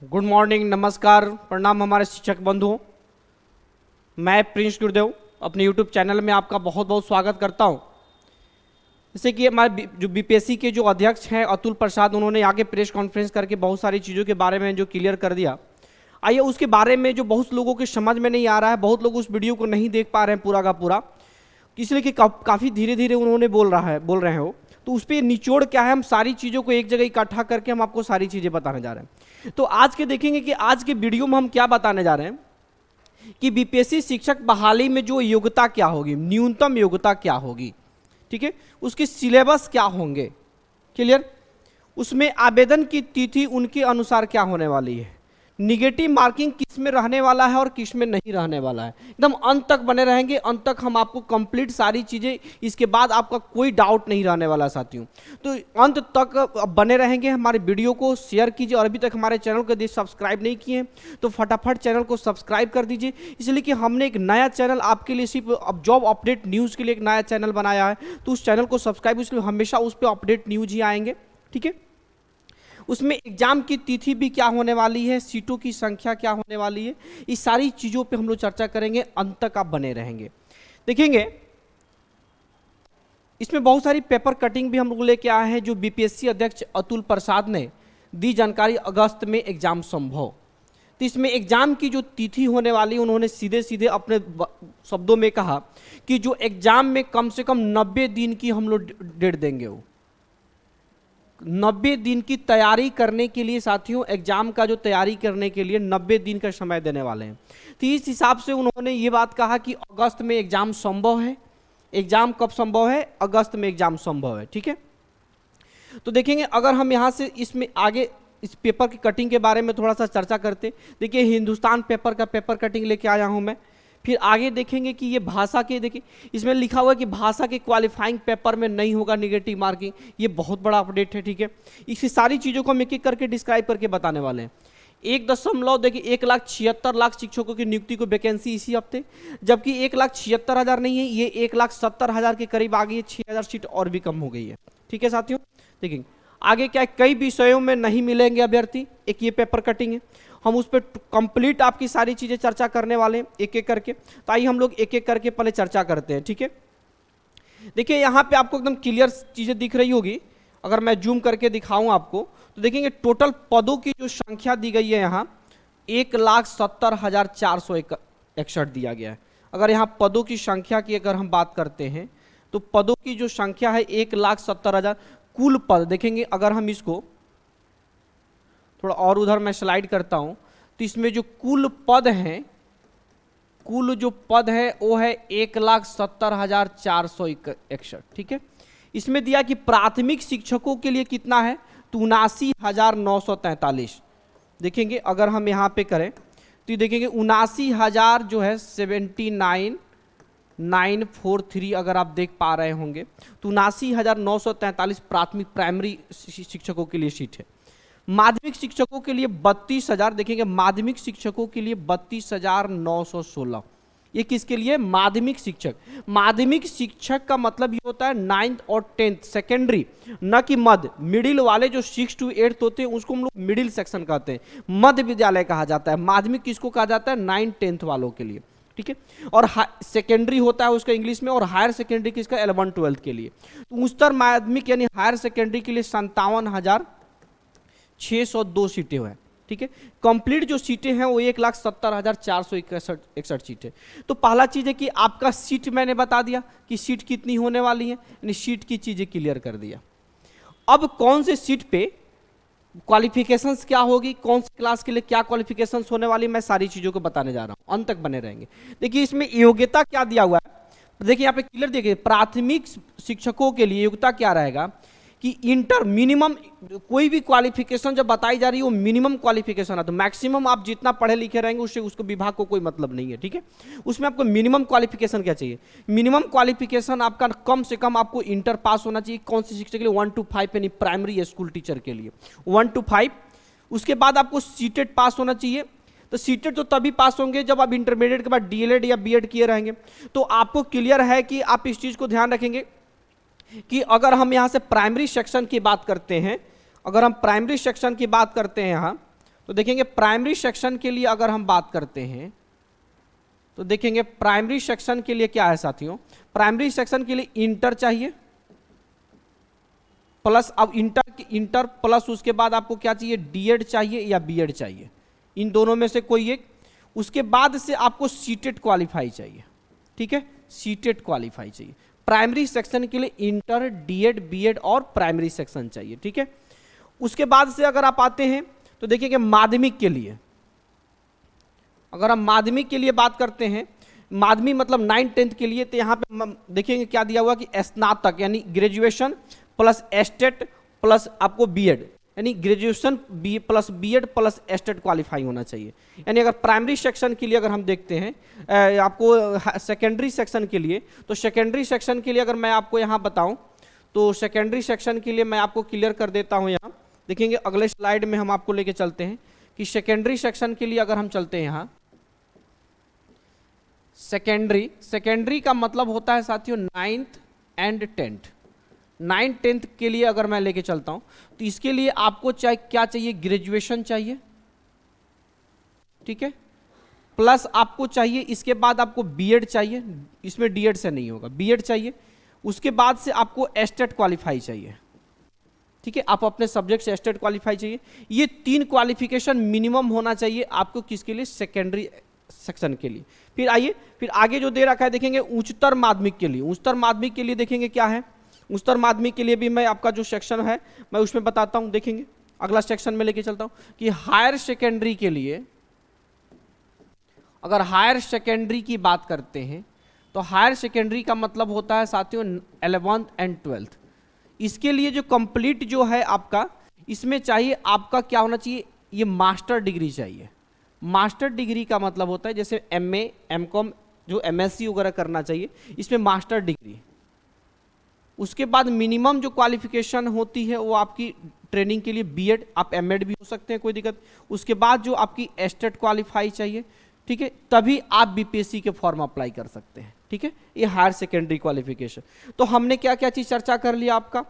Good morning, नमस्कार, प्रणाम हमारे शिक्षक बंधुओं। मैं प्रिंस गुरुदेव अपने यूट्यूब चैनल में आपका बहुत बहुत स्वागत करता हूं। जैसे कि हमारे जो बीपीएससी के जो अध्यक्ष हैं अतुल प्रसाद, उन्होंने आगे प्रेस कॉन्फ्रेंस करके बहुत सारी चीज़ों के बारे में जो क्लियर कर दिया। आइए उसके बारे में जो बहुत लोगों के समझ में नहीं आ रहा है, बहुत लोग उस वीडियो को नहीं देख पा रहे हैं पूरा का पूरा, इसलिए कि काफ़ी धीरे धीरे उन्होंने बोल रहे हैं वो, तो उस पर निचोड़ क्या है, हम सारी चीज़ों को एक जगह इकट्ठा करके हम आपको सारी चीज़ें बताने जा रहे हैं। तो आज के देखेंगे कि आज के वीडियो में हम क्या बताने जा रहे हैं कि बीपीएससी शिक्षक बहाली में जो योग्यता क्या होगी, न्यूनतम योग्यता क्या होगी, ठीक है, उसके सिलेबस क्या होंगे, क्लियर, उसमें आवेदन की तिथि उनके अनुसार क्या होने वाली है, निगेटिव मार्किंग किस में रहने वाला है और किस में नहीं रहने वाला है। एकदम अंत तक बने रहेंगे, अंत तक हम आपको कंप्लीट सारी चीज़ें, इसके बाद आपका कोई डाउट नहीं रहने वाला साथियों। तो अंत तक बने रहेंगे, हमारे वीडियो को शेयर कीजिए और अभी तक हमारे चैनल को यदि सब्सक्राइब नहीं किए तो फटाफट चैनल को सब्सक्राइब कर दीजिए, इसलिए कि हमने एक नया चैनल आपके लिए सिर्फ जॉब अपडेट न्यूज़ के लिए एक नया चैनल बनाया है। तो उस चैनल को सब्सक्राइब, इसलिए हमेशा उस पर अपडेट न्यूज़ ही आएंगे, ठीक है। उसमें एग्जाम की तिथि भी क्या होने वाली है, सीटों की संख्या क्या होने वाली है, इस सारी चीज़ों पे हम लोग चर्चा करेंगे, अंत तक आप बने रहेंगे। देखेंगे इसमें बहुत सारी पेपर कटिंग भी हम लोग लेके आए हैं, जो बीपीएससी अध्यक्ष अतुल प्रसाद ने दी जानकारी, अगस्त में एग्जाम संभव। तो इसमें एग्जाम की जो तिथि होने वाली, उन्होंने सीधे सीधे अपने शब्दों में कहा कि जो एग्जाम में कम से कम 90 दिन की हम लोग डेट देंगे, वो 90 दिन की तैयारी करने के लिए साथियों, एग्जाम का जो तैयारी करने के लिए 90 दिन का समय देने वाले हैं। तो इस हिसाब से उन्होंने ये बात कहा कि अगस्त में एग्जाम संभव है। एग्जाम कब संभव है? अगस्त में एग्जाम संभव है, ठीक है। तो देखेंगे अगर हम यहाँ से इसमें आगे इस पेपर की कटिंग के बारे में थोड़ा सा चर्चा करते, देखिए हिंदुस्तान पेपर का पेपर कटिंग लेके आया हूँ मैं। फिर आगे देखेंगे कि ये भाषा के, देखिए इसमें लिखा हुआ है कि भाषा के क्वालिफाइंग पेपर में नहीं होगा निगेटिव मार्किंग, ये बहुत बड़ा अपडेट है, ठीक है। इसी सारी चीज़ों को हम एक एक करके डिस्क्राइब करके बताने वाले हैं। 1 देखिए 1,76,00,000 शिक्षकों की नियुक्ति को वैकेंसी इसी हफ्ते, जबकि 1,76,000 नहीं है, ये 1,70,000 के करीब आ गई है, 6,000 सीट और भी कम हो गई है, ठीक है साथियों। देखेंगे आगे क्या है, कई विषयों में नहीं मिलेंगे अभ्यर्थी, एक ये पेपर कटिंग है, हम उस पर कंप्लीट आपकी सारी चीज़ें चर्चा करने वाले हैं एक एक करके। तो आइए हम लोग एक एक करके पहले चर्चा करते हैं, ठीक है। देखिए यहाँ पे आपको एकदम क्लियर चीज़ें दिख रही होगी, अगर मैं जूम करके दिखाऊं आपको तो देखेंगे टोटल पदों की जो संख्या दी गई है यहाँ 1,70,461 दिया गया है। अगर यहाँ पदों की संख्या की अगर हम बात करते हैं तो पदों की जो संख्या है 1,70,000 कुल पद। देखेंगे अगर हम इसको थोड़ा और उधर मैं स्लाइड करता हूं तो इसमें जो कुल पद हैं, कुल जो पद है वो है 1,70,461, ठीक है। इसमें दिया कि प्राथमिक शिक्षकों के लिए कितना है, तो 79,943। देखेंगे अगर हम यहाँ पे करें तो देखेंगे 79,000 जो है 79,943 अगर आप देख पा रहे होंगे, तो 79,943 प्राथमिक प्राइमरी शिक्षकों के लिए सीट है। माध्यमिक शिक्षकों के लिए 32,000, देखेंगे माध्यमिक शिक्षकों के लिए 32,916। ये किसके लिए? माध्यमिक शिक्षक। माध्यमिक शिक्षक का मतलब ये होता है 9th और 10th सेकेंडरी, न कि मध्य। मिडिल वाले जो 6 to 8 होते हैं उसको हम लोग मिडिल सेक्शन कहते हैं, मध्य विद्यालय कहा जाता है। माध्यमिक किसको कहा जाता है? 9th 10th वालों के लिए, ठीक है। और सेकेंडरी होता है उसका इंग्लिश में, और हायर सेकेंडरी किसका? 11th 12th के लिए। तो उच्चतर माध्यमिक यानी हायर सेकेंडरी के लिए 57,602 सीटें हैं, ठीक है। कंप्लीट जो सीटें हैं वो 1,70,461 सीटें। तो पहला चीज़ है कि आपका सीट मैंने बता दिया कि सीट कितनी होने वाली है, यानी सीट की चीज़ें क्लियर कर दिया। अब कौन से सीट पे क्वालिफिकेशंस क्या होगी, कौन सी क्लास के लिए क्या क्वालिफिकेशंस होने वाली, मैं सारी चीज़ों को बताने जा रहा हूँ, अंत तक बने रहेंगे। देखिए इसमें योग्यता क्या दिया हुआ है, देखिए यहाँ पे क्लियर देखिए, प्राथमिक शिक्षकों के लिए योग्यता क्या रहेगा कि इंटर मिनिमम, कोई भी क्वालिफिकेशन जब बताई जा रही है वो मिनिमम क्वालिफिकेशन है, तो मैक्सिमम आप जितना पढ़े लिखे रहेंगे उससे उसको विभाग को कोई मतलब नहीं है, ठीक है। उसमें आपको मिनिमम क्वालिफिकेशन क्या चाहिए? मिनिमम क्वालिफिकेशन आपका कम से कम आपको इंटर पास होना चाहिए। कौन से शिक्षक के लिए? 1 to 5 यानी प्राइमरी स्कूल टीचर के लिए 1 to 5। उसके बाद आपको सीटेट पास होना चाहिए। तो सीटेट तो तभी पास होंगे जब आप इंटरमीडिएट के बाद डीएलएड या बीएड किए रहेंगे। तो आपको क्लियर है कि आप इस चीज़ को ध्यान रखेंगे कि अगर हम यहाँ से प्राइमरी सेक्शन की बात करते हैं, अगर हम प्राइमरी सेक्शन की बात करते हैं यहाँ, तो देखेंगे प्राइमरी सेक्शन के लिए अगर हम बात करते हैं तो देखेंगे प्राइमरी सेक्शन के लिए क्या है साथियों, प्राइमरी सेक्शन के लिए इंटर चाहिए प्लस, अब इंटर प्लस उसके बाद आपको क्या चाहिए, डीएड चाहिए या बीएड चाहिए, इन दोनों में से कोई एक। उसके बाद से आपको सीटेट क्वालिफाई चाहिए, ठीक है, सीटेट क्वालिफाई चाहिए। प्राइमरी सेक्शन के लिए इंटर, डीएड, बीएड और प्राइमरी सेक्शन चाहिए, ठीक है। उसके बाद से अगर आप आते हैं तो देखिए कि माध्यमिक के लिए, अगर हम माध्यमिक के लिए बात करते हैं, माध्यमिक मतलब 9th 10th के लिए, तो यहाँ पे देखेंगे क्या दिया हुआ कि स्नातक यानी ग्रेजुएशन प्लस एस्टेट प्लस आपको बीएड, यानी graduation B plus BEd plus STET qualify होना चाहिए। यानी अगर प्राइमरी सेक्शन के लिए अगर हम देखते हैं आपको सेकेंडरी सेक्शन के लिए, तो सेकेंडरी सेक्शन के लिए अगर मैं आपको यहाँ बताऊँ तो सेकेंडरी सेक्शन के लिए मैं आपको क्लियर कर देता हूँ। यहाँ देखेंगे अगले स्लाइड में हम आपको लेके चलते हैं कि सेकेंडरी सेक्शन के लिए अगर हम चलते हैं यहाँ, सेकेंडरी का मतलब होता है साथियों 9th and 10th। 9th 10th के लिए अगर मैं लेके चलता हूं तो इसके लिए आपको क्या चाहिए, ग्रेजुएशन चाहिए, ठीक है, प्लस आपको चाहिए इसके बाद आपको बीएड चाहिए, इसमें डीएड से नहीं होगा, बीएड चाहिए। उसके बाद से आपको एस्टेट क्वालिफाई चाहिए, ठीक है, आप अपने सब्जेक्ट से एस्टेट क्वालिफाई चाहिए। ये 3 क्वालिफिकेशन मिनिमम होना चाहिए आपको, किसके लिए, सेकेंडरी सेक्शन के लिए। फिर आइए, फिर आगे जो दे रखा है देखेंगे उच्चतर माध्यमिक के लिए। उच्चतर माध्यमिक के लिए देखेंगे क्या है, उच्चतर माध्यमिक के लिए भी मैं आपका जो सेक्शन है मैं उसमें बताता हूं। देखेंगे अगला सेक्शन में लेके चलता हूं कि हायर सेकेंडरी के लिए, अगर हायर सेकेंडरी की बात करते हैं तो हायर सेकेंडरी का मतलब होता है साथियों 11th and 12th। इसके लिए जो कंप्लीट जो है आपका, इसमें चाहिए आपका क्या होना चाहिए, ये मास्टर डिग्री चाहिए। मास्टर डिग्री का मतलब होता है जैसे एमए, एमकॉम, जो एमएससी वगैरह करना चाहिए, इसमें मास्टर डिग्री। उसके बाद मिनिमम जो क्वालिफिकेशन होती है वो आपकी ट्रेनिंग के लिए बीएड, आप एमएड भी हो सकते हैं, कोई दिक्कत। उसके बाद जो आपकी एस्टेट क्वालिफाई चाहिए, ठीक है, तभी आप बीपीएससी के फॉर्म अप्लाई कर सकते हैं, ठीक है। ये हायर सेकेंडरी क्वालिफिकेशन। तो हमने क्या क्या चीज़ चर्चा कर लिया आपका,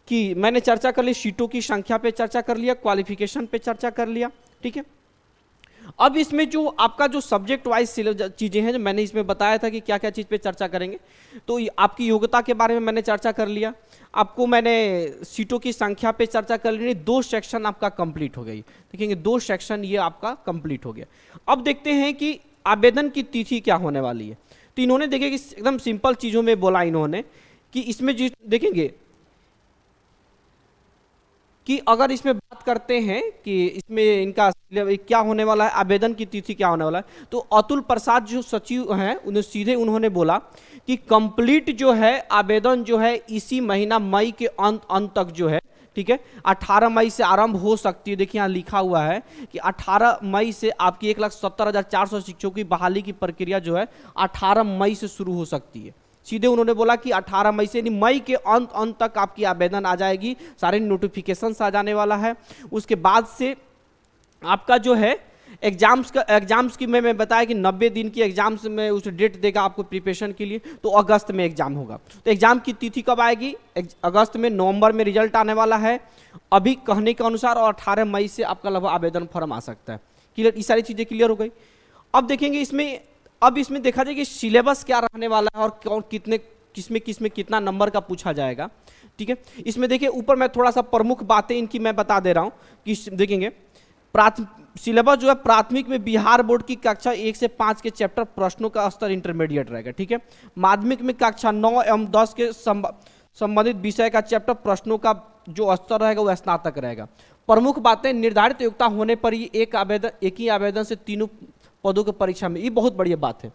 कि मैंने चर्चा कर ली सीटों की संख्या पे चर्चा कर लिया, क्वालिफिकेशन पे चर्चा कर लिया, ठीक है। अब इसमें जो आपका जो सब्जेक्ट वाइज चीज़ें हैं जो मैंने इसमें बताया था कि क्या क्या चीज़ पे चर्चा करेंगे, तो आपकी योग्यता के बारे में मैंने चर्चा कर लिया, आपको मैंने सीटों की संख्या पे चर्चा कर ली। 2 सेक्शन आपका कंप्लीट हो गई, देखेंगे 2 सेक्शन ये आपका कंप्लीट हो गया। अब देखते हैं कि आवेदन की तिथि क्या होने वाली है। तो इन्होंने देखे कि एकदम सिंपल चीज़ों में बोला इन्होंने कि इसमें देखेंगे कि अगर इसमें बात करते हैं कि इसमें इनका क्या होने वाला है, आवेदन की तिथि क्या होने वाला है, तो अतुल प्रसाद जो सचिव हैं उन्होंने बोला कि कंप्लीट जो है आवेदन जो है इसी महीना मई के अंत तक जो है, ठीक है, 18 मई से आरंभ हो सकती है। देखिए यहाँ लिखा हुआ है कि 18 मई से आपकी 1,70,400 शिक्षकों की बहाली की प्रक्रिया जो है 18 मई से शुरू हो सकती है। सीधे उन्होंने बोला कि 18 मई से, यानी मई के अंत तक आपकी आवेदन आ जाएगी, सारे नोटिफिकेशंस आ जाने वाला है। उसके बाद से आपका जो है एग्जाम्स की मैं बताया कि 90 दिन की एग्जाम्स में उस डेट देगा आपको प्रिपरेशन के लिए, तो अगस्त में एग्जाम होगा। तो एग्जाम की तिथि कब आएगी, अगस्त में, नवंबर में रिजल्ट आने वाला है अभी कहने के अनुसार, और 18 मई से आपका लगभग आवेदन फॉर्म आ सकता है। क्लियर, ये सारी चीज़ें क्लियर हो गई। अब देखेंगे इसमें देखा जाए कि सिलेबस क्या रहने वाला है और किसमें कितना नंबर का पूछा जाएगा, ठीक है। इसमें देखिए ऊपर मैं थोड़ा सा प्रमुख बातें इनकी मैं बता दे रहा हूँ कि देखेंगे सिलेबस जो है प्राथमिक में बिहार बोर्ड की कक्षा 1 से 5 के चैप्टर प्रश्नों का स्तर इंटरमीडिएट रहेगा, ठीक है। माध्यमिक में कक्षा 9 एवं 10 के संबंधित विषय का चैप्टर प्रश्नों का जो स्तर रहेगा वो स्नातक रहेगा। प्रमुख बातें, निर्धारित योग्यता होने पर ही एक ही आवेदन से 3 पदों की परीक्षा में, ये बहुत बढ़िया बात है।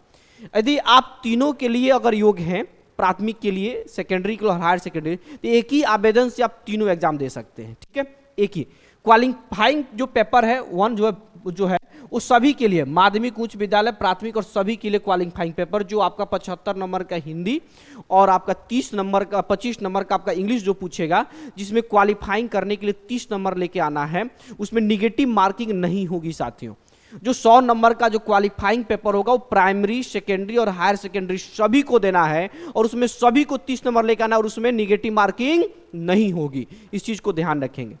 यदि आप तीनों के लिए अगर योग्य हैं, प्राथमिक के लिए, सेकेंडरी के लिए और हायर सेकेंडरी, तो एक ही आवेदन से आप तीनों एग्जाम दे सकते हैं, ठीक है। एक ही क्वालिफाइंग जो पेपर है 1 जो है वो सभी के लिए, माध्यमिक, उच्च विद्यालय, प्राथमिक और सभी के लिए क्वालिफाइंग पेपर जो आपका 75 नंबर का हिंदी और आपका 25 नंबर का आपका इंग्लिश जो पूछेगा, जिसमें क्वालिफाइंग करने के लिए 30 नंबर लेके आना है, उसमें निगेटिव मार्किंग नहीं होगी साथियों। जो 100 नंबर का जो क्वालिफाइंग पेपर होगा वो प्राइमरी, सेकेंडरी और हायर सेकेंडरी सभी को देना है, और उसमें सभी को 30 नंबर लेकर आना, और उसमें निगेटिव मार्किंग नहीं होगी। इस चीज को ध्यान रखेंगे।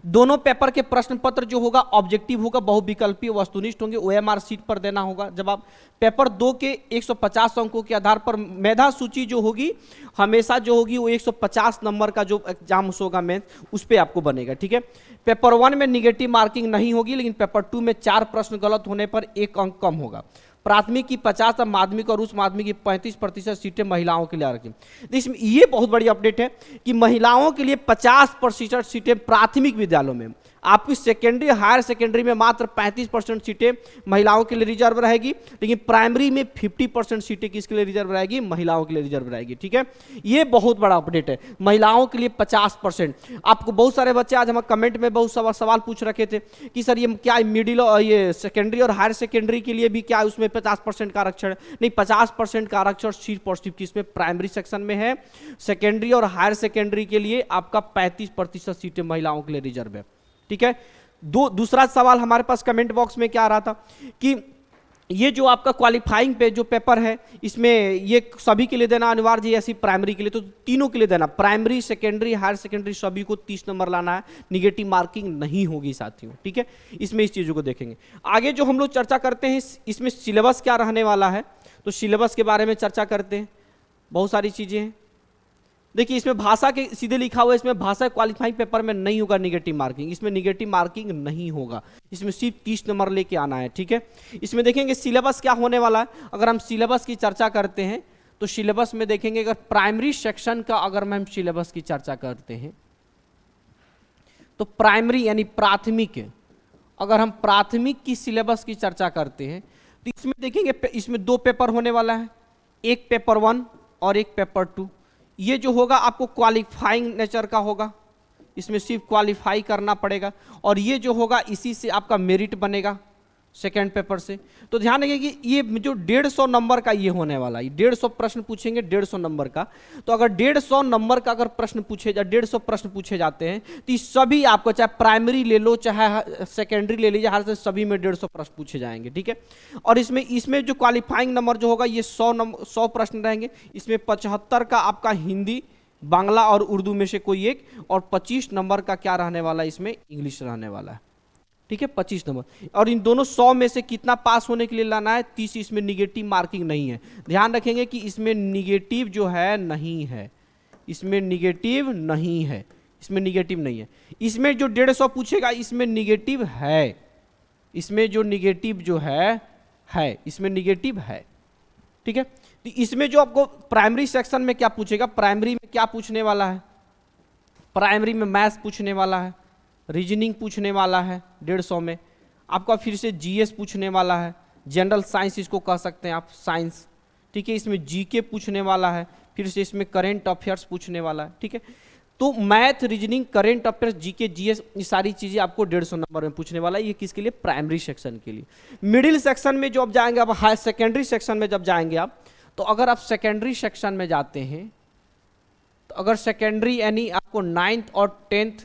दोनों पेपर के प्रश्न पत्र जो होगा ऑब्जेक्टिव होगा, बहुविकल्पीय वस्तुनिष्ठ होंगे, ओएमआर शीट पर देना होगा। जब आप पेपर 2 के 150 अंकों के आधार पर मेधा सूची जो होगी हमेशा जो होगी वो 150 नंबर का जो एग्जाम होगा मेंस उस पर आपको बनेगा, ठीक है। पेपर 1 में निगेटिव मार्किंग नहीं होगी, लेकिन पेपर 2 में 4 प्रश्न गलत होने पर 1 अंक कम होगा। प्राथमिक की 50 और माध्यमिक और उच्च माध्यमिक की 35% सीटें महिलाओं के लिए आरक्षित। इसमें ये बहुत बड़ी अपडेट है कि महिलाओं के लिए 50% सीटें प्राथमिक विद्यालयों में, आपकी सेकेंडरी हायर सेकेंडरी में मात्र 35% सीटें महिलाओं के लिए रिजर्व रहेगी, लेकिन प्राइमरी में 50% सीटें किसके लिए रिजर्व रहेगी, महिलाओं के लिए रिजर्व रहेगी, ठीक है। ये बहुत बड़ा अपडेट है, महिलाओं के लिए 50%। आपको बहुत सारे बच्चे आज हम कमेंट में बहुत सवाल पूछ रखे थे कि सर ये क्या मिडिल ये सेकेंडरी और हायर सेकेंडरी के लिए भी क्या उसमें 50% का आरक्षण है? नहीं, 50% का आरक्षण सिर्फ और सिर्फ किसमें, प्राइमरी सेक्शन में है। सेकेंडरी और हायर सेकेंडरी के लिए आपका 35% सीटें महिलाओं के लिए रिजर्व है, ठीक है। दूसरा सवाल हमारे पास कमेंट बॉक्स में क्या आ रहा था कि ये जो आपका क्वालिफाइंग पे जो पेपर है इसमें ये सभी के लिए देना अनिवार्य है या सिर्फ प्राइमरी के लिए? तो तीनों के लिए देना, प्राइमरी सेकेंडरी हायर सेकेंडरी सभी को 30 नंबर लाना है, निगेटिव मार्किंग नहीं होगी साथियों, ठीक है। इसमें इस चीज़ों को देखेंगे। आगे जो हम लोग चर्चा करते हैं इसमें सिलेबस क्या रहने वाला है, तो सिलेबस के बारे में चर्चा करते हैं। बहुत सारी चीज़ें हैं, देखिए इसमें भाषा के सीधे लिखा हुआ है, इसमें भाषा क्वालिफाइंग पेपर में नहीं होगा निगेटिव मार्किंग, इसमें निगेटिव मार्किंग नहीं होगा, इसमें सिर्फ 30 नंबर लेके आना है, ठीक है। इसमें देखेंगे सिलेबस क्या होने वाला है। अगर हम सिलेबस की चर्चा करते हैं तो सिलेबस में देखेंगे अगर प्राइमरी सेक्शन का अगर हम सिलेबस की चर्चा करते हैं तो प्राइमरी यानी प्राथमिक, अगर हम प्राथमिक की सिलेबस की चर्चा करते हैं तो इसमें देखेंगे इसमें 2 पेपर होने वाला है, एक पेपर 1 और एक पेपर 2। ये जो होगा आपको क्वालिफाइंग नेचर का होगा, इसमें सिर्फ क्वालिफाई करना पड़ेगा, और ये जो होगा इसी से आपका मेरिट बनेगा सेकेंड पेपर से। तो ध्यान रखिए कि ये जो 150 नंबर का ये होने वाला है, 150 प्रश्न पूछेंगे 150 नंबर का। तो अगर 150 नंबर का अगर प्रश्न पूछे 150 प्रश्न पूछे जाते हैं तो ये सभी आपको चाहे प्राइमरी ले लो चाहे सेकेंडरी ले लीजिए, हर से सभी में 150 प्रश्न पूछे जाएंगे, ठीक है। और इसमें जो क्वालिफाइंग नंबर जो होगा ये 100 प्रश्न रहेंगे। इसमें 75 का आपका हिंदी, बांग्ला और उर्दू में से कोई एक, और 25 नंबर का क्या रहने वाला है, इसमें इंग्लिश रहने वाला है, ठीक है, 25 नंबर। और इन दोनों 100 में से कितना पास होने के लिए लाना है, 30। इसमें निगेटिव मार्किंग नहीं है, ध्यान रखेंगे कि इसमें निगेटिव जो है नहीं है, इसमें निगेटिव नहीं है, इसमें निगेटिव नहीं है। इसमें जो 150 पूछेगा इसमें निगेटिव है, इसमें जो निगेटिव जो है इसमें निगेटिव है, ठीक है। तो इसमें जो आपको प्राइमरी सेक्शन में क्या पूछेगा, प्राइमरी में क्या पूछने वाला है, प्राइमरी में मैथ्स पूछने वाला है, रीजनिंग पूछने वाला है 150 में, आपका फिर से जीएस पूछने वाला है, जनरल साइंस इसको कह सकते हैं आप, साइंस, ठीक है। इसमें जीके पूछने वाला है, फिर से इसमें करंट अफेयर्स पूछने वाला है, ठीक है। तो math, reasoning, current affairs, GK, GS, ये सारी चीज़ें आपको 150 नंबर में पूछने वाला है। ये किसके लिए, प्राइमरी सेक्शन के लिए। मिडिल सेक्शन में जो आप जाएंगे, आप हायर सेकेंडरी सेक्शन में जब जाएंगे आप, तो अगर आप सेकेंडरी सेक्शन में जाते हैं तो अगर सेकेंडरी यानी आपको 9th और 10th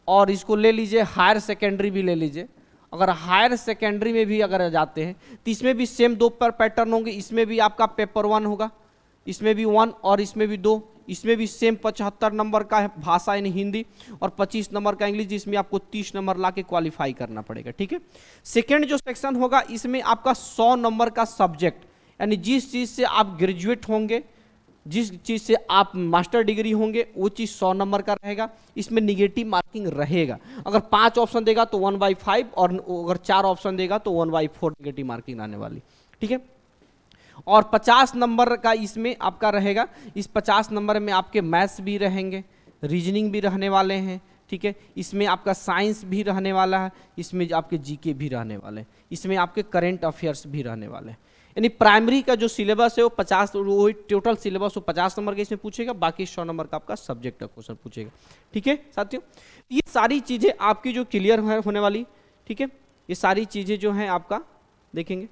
और इसको ले लीजिए, हायर सेकेंडरी भी ले लीजिए। अगर हायर सेकेंडरी में भी अगर जाते हैं तो इसमें भी सेम 2 पैटर्न होंगे, इसमें भी आपका पेपर 1 होगा, इसमें भी 1 और इसमें भी 2, इसमें भी सेम 75 नंबर का है भाषा यानी हिंदी और 25 नंबर का इंग्लिश, जिसमें आपको 30 नंबर ला के क्वालिफाई करना पड़ेगा, ठीक है। सेकेंड जो सेक्शन होगा इसमें आपका 100 नंबर का सब्जेक्ट, यानी जिस चीज़ से आप ग्रेजुएट होंगे, जिस चीज़ से आप मास्टर डिग्री होंगे, वो चीज़ 100 नंबर का रहेगा। इसमें निगेटिव मार्किंग रहेगा। अगर 5 ऑप्शन देगा तो 1/5 और अगर 4 ऑप्शन देगा तो 1/4 निगेटिव मार्किंग आने वाली, ठीक है। और 50 नंबर का इसमें आपका रहेगा। इस 50 नंबर में आपके मैथ्स भी रहेंगे, रीजनिंग भी रहने वाले हैं, ठीक है। इसमें आपका साइंस भी रहने वाला है, इसमें आपके जीके भी रहने वाले हैं, इसमें आपके करंट अफेयर्स भी रहने वाले हैं। यानी प्राइमरी का जो सिलेबस है वो 50, वो टोटल सिलेबस वो 50 नंबर का इसमें पूछेगा, बाकी 100 नंबर का आपका सब्जेक्ट का क्वेश्चन पूछेगा, ठीक है साथियों। ये सारी चीज़ें आपकी जो क्लियर होने वाली, ठीक है, ये सारी चीज़ें जो हैं आपका देखेंगे।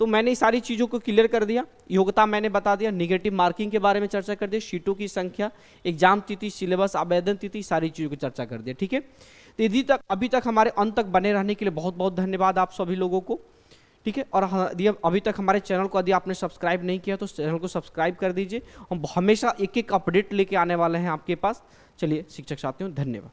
तो मैंने इस सारी चीज़ों को क्लियर कर दिया, योग्यता मैंने बता दिया, निगेटिव मार्किंग के बारे में चर्चा कर दी, शीटों की संख्या, एग्जाम तिथि, सिलेबस, आवेदन तिथि, सारी चीज़ों की चर्चा कर दिया, ठीक है। तो यदि तक अभी तक हमारे अंत तक बने रहने के लिए बहुत बहुत धन्यवाद आप सभी लोगों को, ठीक है। और यदि अभी तक हमारे चैनल को यदि आपने सब्सक्राइब नहीं किया तो चैनल को सब्सक्राइब कर दीजिए। हम हमेशा एक एक अपडेट लेके आने वाले हैं आपके पास। चलिए शिक्षक साथियों, धन्यवाद।